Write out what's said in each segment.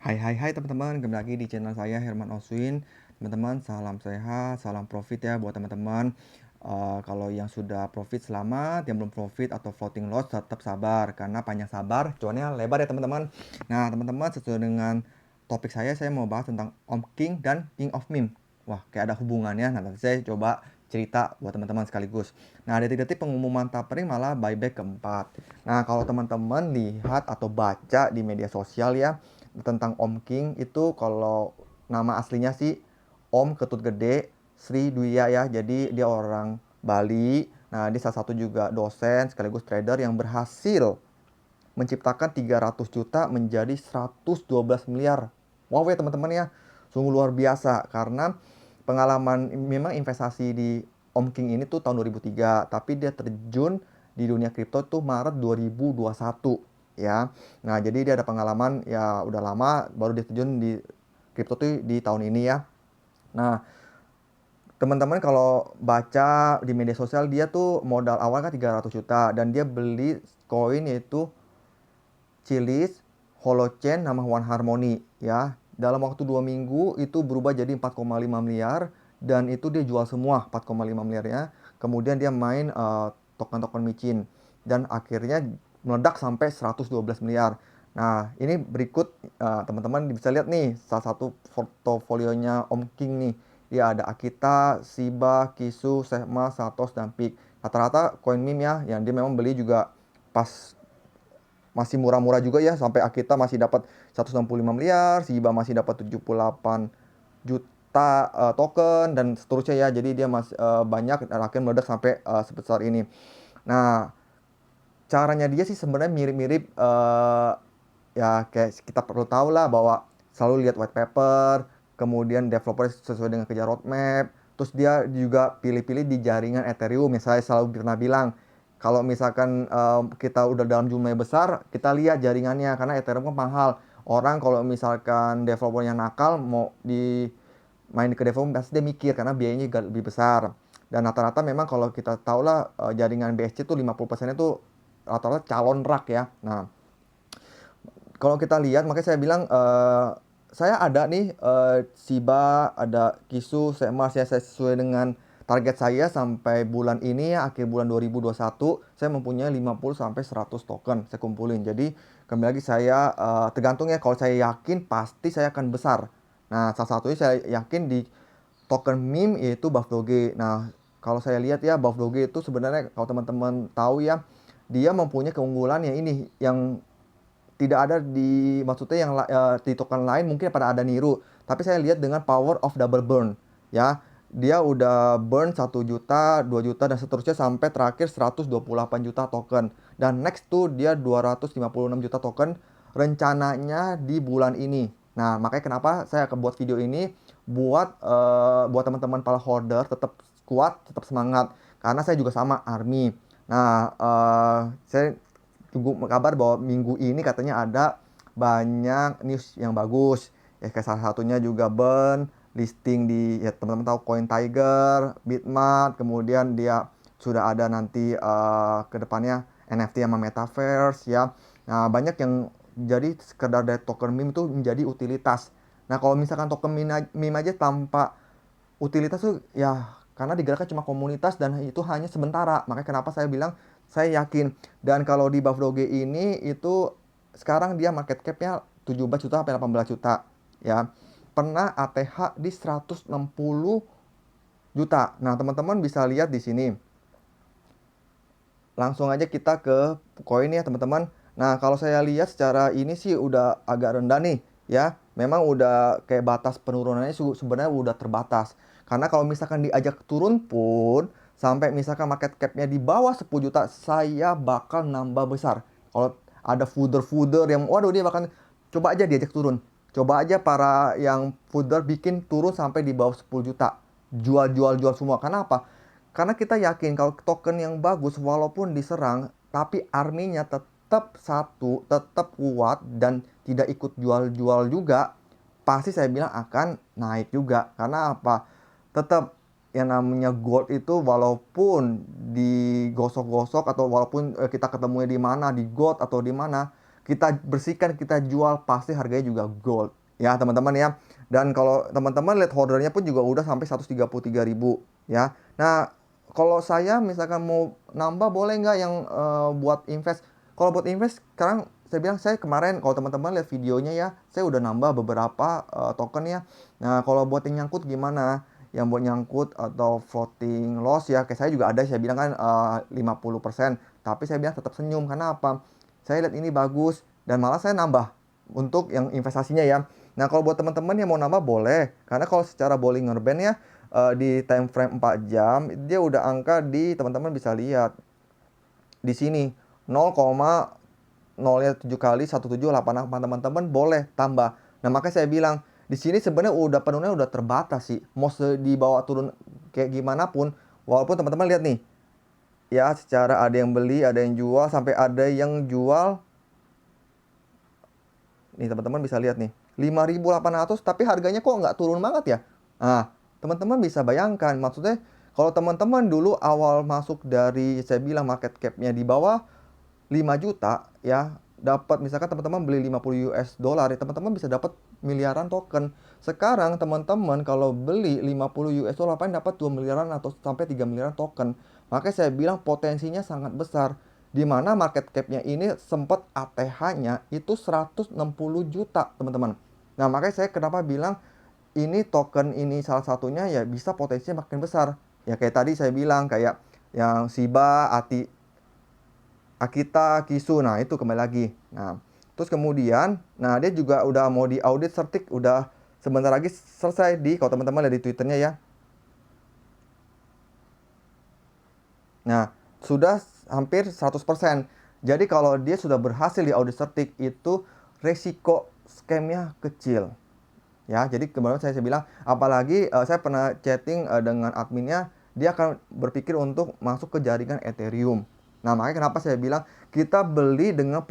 Hai teman-teman, kembali lagi di channel saya Herman Oswin. Teman-teman, salam sehat, salam profit ya buat teman-teman. Kalau yang sudah profit selamat, yang belum profit atau floating loss tetap sabar karena panjang sabar, cuannya lebar ya teman-teman. Nah, teman-teman sesuai dengan topik saya mau bahas tentang Om King dan King of Meme. Wah, kayak ada hubungannya. Nah, nanti saya coba cerita buat teman-teman sekaligus. Nah, detik-detik pengumuman tapering malah buyback keempat. Nah, kalau teman-teman lihat atau baca di media sosial ya, tentang Om King itu kalau nama aslinya sih Om Ketut Gede Sri Dwiya ya. Jadi dia orang Bali. Nah, dia salah satu juga dosen sekaligus trader yang berhasil menciptakan 300 juta menjadi 112 miliar. Wow ya teman-teman ya. Sungguh luar biasa karena pengalaman memang investasi di Om King ini tuh tahun 2003, tapi dia terjun di dunia kripto tuh Maret 2021 ya. Nah, jadi dia ada pengalaman ya udah lama baru dia terjun di kripto tuh di tahun ini ya. Nah, teman-teman kalau baca di media sosial dia tuh modal awal kan 300 juta dan dia beli koin yaitu Chiliz, Holochain, nama One Harmony ya. Dalam waktu 2 minggu itu berubah jadi 4,5 miliar dan itu dia jual semua 4,5 miliarnya. Kemudian dia main token-token micin dan akhirnya meledak sampai 112 miliar. Nah, ini berikut teman-teman bisa lihat nih salah satu portofolionya Om King nih. Dia ada Akita, Shiba, Kisu, Sehma, Satos, dan Peak. Rata-rata koin meme ya, yang dia memang beli juga pas masih murah-murah juga ya, sampai Akita masih dapat 165 miliar, Shiba masih dapat 78 juta token dan seterusnya ya. Jadi dia masih banyak dan akhirnya meledak sampai sebesar ini. Nah, caranya dia sih sebenarnya mirip-mirip ya kayak kita perlu tahu lah bahwa selalu lihat white paper, kemudian developer sesuai dengan kerja roadmap, terus dia juga pilih-pilih di jaringan Ethereum. Misalnya selalu pernah bilang kalau misalkan kita udah dalam jumlah besar, kita lihat jaringannya karena Ethereum kan mahal. Orang kalau misalkan developer yang nakal mau di main ke developer pasti dia mikir karena biayanya juga lebih besar. Dan rata-rata memang kalau kita tahu lah jaringan BSC tuh 50% itu rata-rata calon rak ya. Nah, kalau kita lihat makanya saya bilang saya ada nih Shiba, ada Kisu, Sema, saya sesuai dengan target saya sampai bulan ini ya, akhir bulan 2021 saya mempunyai 50 sampai 100 token saya kumpulin. Jadi kembali lagi saya tergantung ya, kalau saya yakin pasti saya akan besar. Nah, salah satunya saya yakin di token meme yaitu Buff Doge. Nah, kalau saya lihat ya Buff Doge itu sebenarnya kalau teman-teman tahu ya, dia mempunyai keunggulan yang ini yang tidak ada di maksudnya yang di token lain mungkin pada ada niru, tapi saya lihat dengan power of double burn ya. Dia udah burn 1 juta, 2 juta dan seterusnya sampai terakhir 128 juta token. Dan next tuh dia 256 juta token rencananya di bulan ini. Nah, makanya kenapa saya akan buat video ini buat teman-teman para holder tetap kuat, tetap semangat karena saya juga sama army. Nah, saya tunggu kabar bahwa minggu ini katanya ada banyak news yang bagus. Ya kayak salah satunya juga Burn listing di ya teman-teman tahu Coin Tiger, Bitmart, kemudian dia sudah ada nanti ke depannya NFT sama Metaverse ya. Nah, banyak yang jadi sekedar dari token meme itu menjadi utilitas. Nah, kalau misalkan token meme aja tanpa utilitas tuh ya karena digerakkan cuma komunitas dan itu hanya sementara. Makanya kenapa saya bilang saya yakin. Dan kalau di Buff Doge ini itu sekarang dia market cap-nya 17 juta sampai 18 juta ya. Pernah ATH di 160 juta. Nah, teman-teman bisa lihat di sini. Langsung aja kita ke koin ya, teman-teman. Nah, kalau saya lihat secara ini sih udah agak rendah nih ya. Memang udah kayak batas penurunannya sebenarnya udah terbatas. Karena kalau misalkan diajak turun pun sampai misalkan market cap-nya di bawah 10 juta, saya bakal nambah besar. Kalau ada fooder-fooder yang waduh dia bahkan coba aja diajak turun. Coba aja para yang fooder bikin turun sampai di bawah 10 juta. Jual semua. Karena apa? Karena kita yakin kalau token yang bagus walaupun diserang tapi arminya tetap satu, tetap kuat dan tidak ikut jual-jual juga, pasti saya bilang akan naik juga. Karena apa? Tetap yang namanya gold itu walaupun digosok-gosok atau walaupun kita ketemunya di mana di gold atau di mana, kita bersihkan, kita jual, pasti harganya juga gold ya teman-teman ya. Dan kalau teman-teman lihat ordernya pun juga udah sampai 133.000 ya. Nah, kalau saya misalkan mau nambah boleh nggak yang buat invest? Kalau buat invest sekarang saya bilang, saya kemarin kalau teman-teman lihat videonya ya, saya udah nambah beberapa token ya. Nah, kalau buat yang nyangkut gimana? Yang buat nyangkut atau floating loss ya, kayak saya juga ada, saya bilang kan 50%. Tapi saya bilang tetap senyum, karena apa? Saya lihat ini bagus dan malah saya nambah untuk yang investasinya ya. Nah, kalau buat teman-teman yang mau nambah boleh, karena kalau secara Bollinger Band ya di time frame 4 jam dia udah angka di, teman-teman bisa lihat di sini 0,007 kali 1788, teman-teman boleh tambah. Nah, makanya saya bilang di sini sebenarnya udah penuhnya udah terbatas sih. Mau dibawa turun kayak gimana pun, walaupun teman-teman lihat nih ya, secara ada yang beli, ada yang jual, sampai ada yang jual. Nih teman-teman bisa lihat nih 5.800, tapi harganya kok nggak turun banget ya. Nah, teman-teman bisa bayangkan, maksudnya kalau teman-teman dulu awal masuk dari, saya bilang market cap-nya di bawah 5 juta ya, dapat misalkan teman-teman beli 50 US dollar ya, teman-teman bisa dapat miliaran token. Sekarang teman-teman kalau beli 50 US dollar paling dapat 2 miliaran atau sampai 3 miliaran token. Makanya saya bilang potensinya sangat besar. Di mana market cap-nya ini sempat ATH-nya itu 160 juta, teman-teman. Nah, makanya saya kenapa bilang ini token ini salah satunya ya bisa potensinya makin besar. Ya kayak tadi saya bilang kayak yang Shiba, Akita, Kisu, nah itu kembali lagi. Nah, terus kemudian, nah dia juga udah mau di audit Certik, udah sebentar lagi selesai di, kalau teman-teman lihat di Twitternya ya. Nah, sudah hampir 100%. Jadi kalau dia sudah berhasil di audit Certik, itu resiko scamnya kecil. Ya, jadi kemarin saya bilang, apalagi saya pernah chatting dengan adminnya, dia akan berpikir untuk masuk ke jaringan Ethereum. Nah, makanya kenapa saya bilang kita beli dengan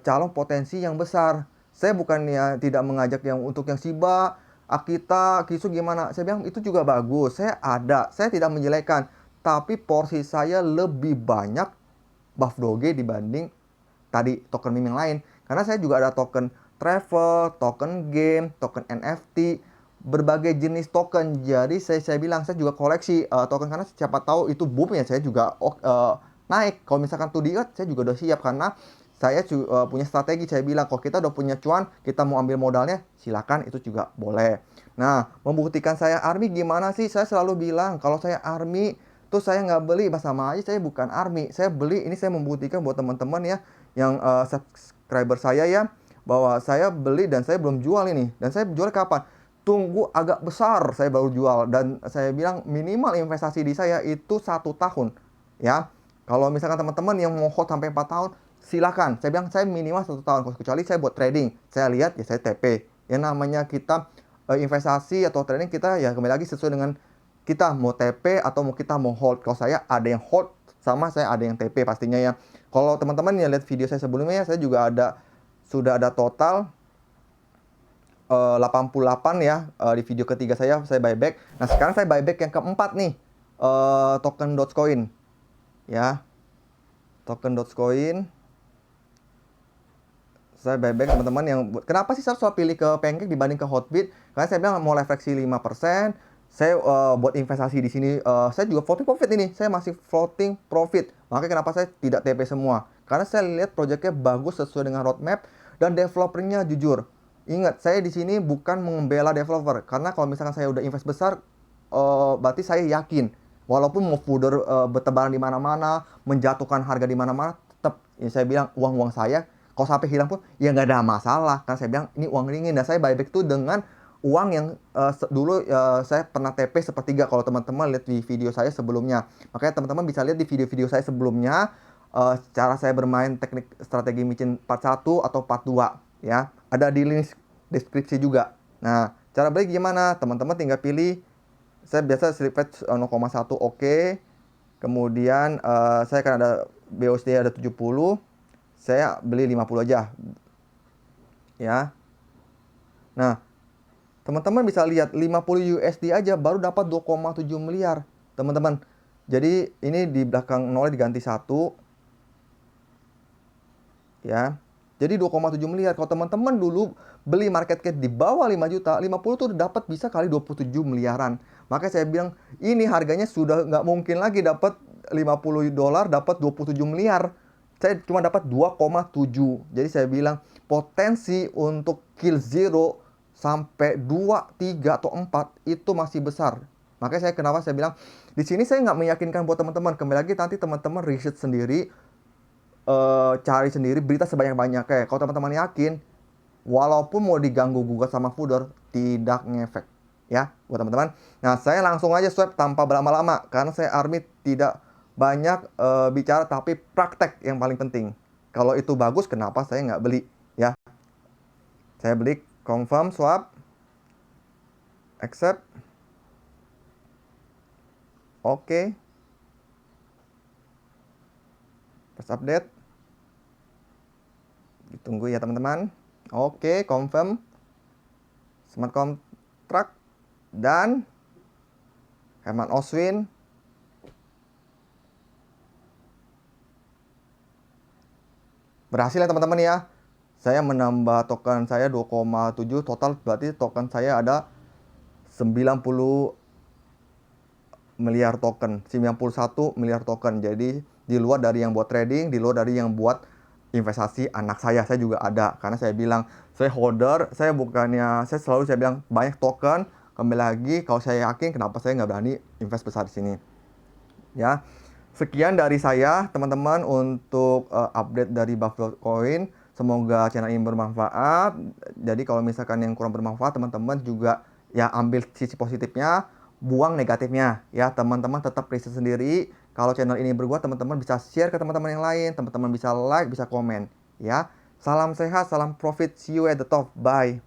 calon potensi yang besar. Saya bukan ya tidak mengajak yang untuk yang Shiba, Akita, Kisu gimana. Saya bilang itu juga bagus. Saya ada, saya tidak menjelekkan. Tapi porsi saya lebih banyak Buff Doge dibanding tadi token meme yang lain. Karena saya juga ada token travel, token game, token NFT, berbagai jenis token. Jadi saya bilang saya juga koleksi token, karena siapa tahu itu boom ya, saya juga naik. Kalau misalkan to the earth, saya juga udah siap, karena saya punya strategi. Saya bilang kalau kita udah punya cuan, kita mau ambil modalnya, silakan, itu juga boleh. Nah, membuktikan saya ARMY gimana sih? Saya selalu bilang kalau saya ARMY tuh saya nggak beli, sama aja saya bukan ARMY. Saya beli, ini saya membuktikan buat teman-teman ya yang subscriber saya ya, bahwa saya beli dan saya belum jual ini. Dan saya jual kapan? Tunggu agak besar saya baru jual. Dan saya bilang minimal investasi di saya itu 1 tahun ya. Kalau misalkan teman-teman yang mau hold sampai 4 tahun, silakan. Saya bilang saya minimal 1 tahun, kecuali saya buat trading. Saya lihat ya saya TP. Yang namanya kita investasi atau trading, kita ya kembali lagi sesuai dengan kita mau TP atau mau kita mau hold. Kalau saya ada yang hold, sama saya ada yang TP pastinya ya. Kalau teman-teman yang lihat video saya sebelumnya ya, saya juga sudah ada total 88 ya di video ketiga saya buyback. Nah, sekarang saya buyback yang keempat nih, token Dogecoin ya. Token Dogecoin saya buyback teman-teman. Yang kenapa sih saya selalu pilih ke Pancake dibanding ke Hotbit? Karena saya bilang mau refleksi 5%. Saya buat investasi di sini, saya juga floating profit ini. Saya masih floating profit. Makanya kenapa saya tidak TP semua? Karena saya lihat proyeknya bagus sesuai dengan roadmap dan developernya jujur. Ingat, saya di sini bukan membela developer, karena kalau misalkan saya udah invest besar, berarti saya yakin walaupun mau fooder bertebaran di mana-mana, menjatuhkan harga di mana-mana, tetap ya saya bilang uang saya kalau sampai hilang pun ya nggak ada masalah. Karena saya bilang ini uang ringin, dan saya buyback itu dengan uang yang dulu saya pernah TP sepertiga. Kalau teman-teman lihat di video saya sebelumnya, makanya teman-teman bisa lihat di video-video saya sebelumnya cara saya bermain teknik strategi micin part 1 atau part 2 ya, ada di link deskripsi juga. Nah, cara beli gimana? Teman-teman tinggal pilih. Saya biasa slip fetch 0,1 oke. Kemudian saya kan ada BUSD ada 70. Saya beli 50 aja. Ya. Nah, teman-teman bisa lihat 50 USD aja baru dapat 2,7 miliar, teman-teman. Jadi ini di belakang nol diganti 1 ya. Jadi 2,7 miliar. Kalau teman-teman dulu beli market cap di bawah 5 juta, 50 tuh dapat bisa kali 27 miliaran. Makanya saya bilang, ini harganya sudah nggak mungkin lagi dapat 50 dolar, dapat 27 miliar. Saya cuma dapat 2,7. Jadi saya bilang, potensi untuk kill zero sampai 2, 3, atau 4 itu masih besar. Makanya kenapa saya bilang, di sini saya nggak meyakinkan buat teman-teman. Kembali lagi nanti teman-teman riset sendiri, cari sendiri berita sebanyak-banyaknya. Kalau teman-teman yakin, walaupun mau diganggu gugat sama Fudor, tidak ngefek. Ya, buat teman-teman. Nah, saya langsung aja swap tanpa berlama-lama. Karena saya Army tidak banyak bicara, tapi praktek yang paling penting. Kalau itu bagus, kenapa saya nggak beli? Ya, saya beli, confirm, swap, accept. Oke. Press update. Ditunggu ya teman-teman. Oke, confirm. Smart contract. Dan Herman Oswin berhasil ya teman-teman ya. Saya menambah token saya 2,7, total berarti token saya ada 90 miliar token, 91 miliar token. Jadi di luar dari yang buat trading, di luar dari yang buat investasi anak saya juga ada. Karena saya bilang, saya holder, saya bukannya, saya bilang banyak token. Kembali lagi, kalau saya yakin, kenapa saya nggak berani invest besar di sini. Ya, sekian dari saya teman-teman untuk update dari Buffalo Coin. Semoga channel ini bermanfaat. Jadi kalau misalkan yang kurang bermanfaat, teman-teman juga ya ambil sisi positifnya, buang negatifnya. Ya, teman-teman tetap riset sendiri. Kalau channel ini berguna, teman-teman bisa share ke teman-teman yang lain, teman-teman bisa like, bisa komen. Ya, salam sehat, salam profit, see you at the top, bye.